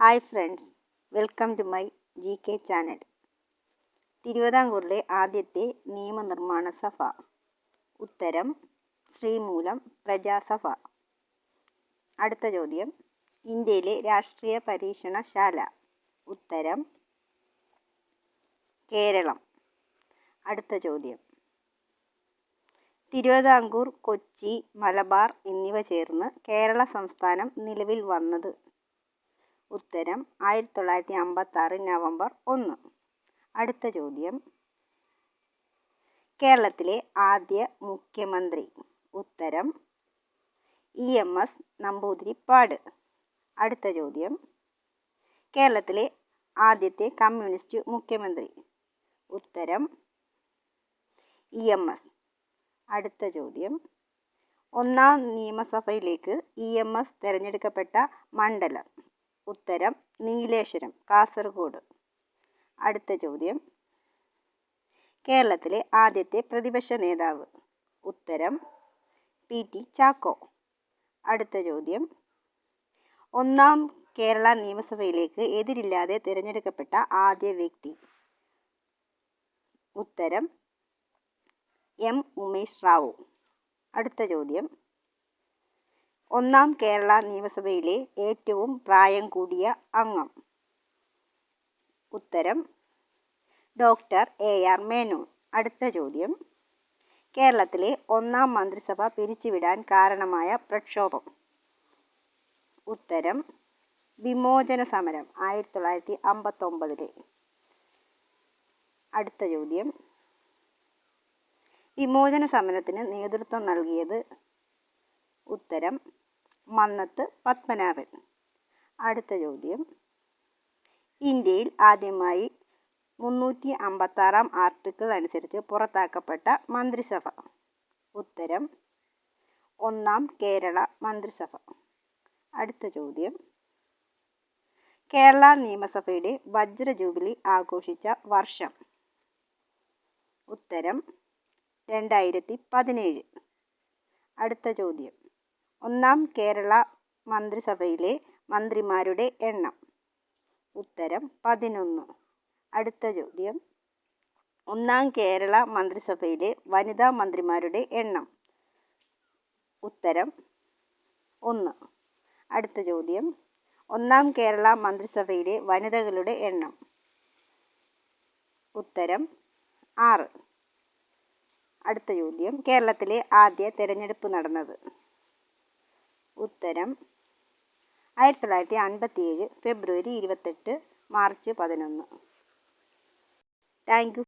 Hi friends, welcome to my GK channel. തിരുവിതാംകൂറിലെ ആദ്യത്തെ നിയമനിർമ്മാണ സഭ. ഉത്തരം ശ്രീമൂലം പ്രജാസഭ. അടുത്ത ചോദ്യം, ഇന്ത്യയിലെ രാഷ്ട്രീയ പരീക്ഷണശാല. ഉത്തരം കേരളം. അടുത്ത ചോദ്യം, തിരുവിതാംകൂർ, കൊച്ചി, മലബാർ എന്നിവ ചേർന്ന് കേരള സംസ്ഥാനം നിലവിൽ വന്നത്. ഉത്തരം 1956 നവംബർ 1. അടുത്ത ചോദ്യം, കേരളത്തിലെ ആദ്യ മുഖ്യമന്ത്രി. ഉത്തരം EMS നമ്പൂതിരിപ്പാട്. അടുത്ത ചോദ്യം, കേരളത്തിലെ ആദ്യത്തെ കമ്മ്യൂണിസ്റ്റ് മുഖ്യമന്ത്രി. ഉത്തരം EMS. അടുത്ത ചോദ്യം, ഒന്നാം നിയമസഭയിലേക്ക് EMS തിരഞ്ഞെടുക്കപ്പെട്ട മണ്ഡലം. ഉത്തരം നീലേശ്വരം, കാസർഗോഡ്. അടുത്ത ചോദ്യം, കേരളത്തിലെ ആദ്യത്തെ പ്രതിപക്ഷ നേതാവ്. ഉത്തരം PT ചാക്കോ. അടുത്ത ചോദ്യം, ഒന്നാം കേരള നിയമസഭയിലേക്ക് എതിരില്ലാതെ തിരഞ്ഞെടുക്കപ്പെട്ട ആദ്യ വ്യക്തി. ഉത്തരം M. ഉമേഷ് റാവു. അടുത്ത ചോദ്യം, ഒന്നാം കേരള നിയമസഭയിലെ ഏറ്റവും പ്രായം കൂടിയ അംഗം. ഉത്തരം ഡോക്ടർ AR മേനോൻ. അടുത്ത ചോദ്യം, കേരളത്തിലെ ഒന്നാം മന്ത്രിസഭ പിരിച്ചുവിടാൻ കാരണമായ പ്രക്ഷോഭം. ഉത്തരം വിമോചന സമരം 1959. അടുത്ത ചോദ്യം, വിമോചന സമരത്തിന് നേതൃത്വം നൽകിയത്. ഉത്തരം മന്നത്ത് പത്മനാഭൻ. അടുത്ത ചോദ്യം, ഇന്ത്യയിൽ ആദ്യമായി 356 ആർട്ടിക്കിൾ അനുസരിച്ച് പുറത്താക്കപ്പെട്ട മന്ത്രിസഭ. ഉത്തരം ഒന്നാം കേരള മന്ത്രിസഭ. അടുത്ത ചോദ്യം, കേരള നിയമസഭയുടെ വജ്ര ജൂബിലി ആഘോഷിച്ച വർഷം. ഉത്തരം 2017. അടുത്ത ചോദ്യം, ഒന്നാം കേരള മന്ത്രിസഭയിലെ മന്ത്രിമാരുടെ എണ്ണം. ഉത്തരം 11. അടുത്ത ചോദ്യം, ഒന്നാം കേരള മന്ത്രിസഭയിലെ വനിതാ മന്ത്രിമാരുടെ എണ്ണം. ഉത്തരം 1. അടുത്ത ചോദ്യം, ഒന്നാം കേരള മന്ത്രിസഭയിലെ വനിതകളുടെ എണ്ണം. ഉത്തരം 6. അടുത്ത ചോദ്യം, കേരളത്തിലെ ആദ്യ തെരഞ്ഞെടുപ്പ് നടന്നത്. ഉത്തരം 1957 ഫെബ്രുവരി 28 മാർച്ച് 11. Thank you.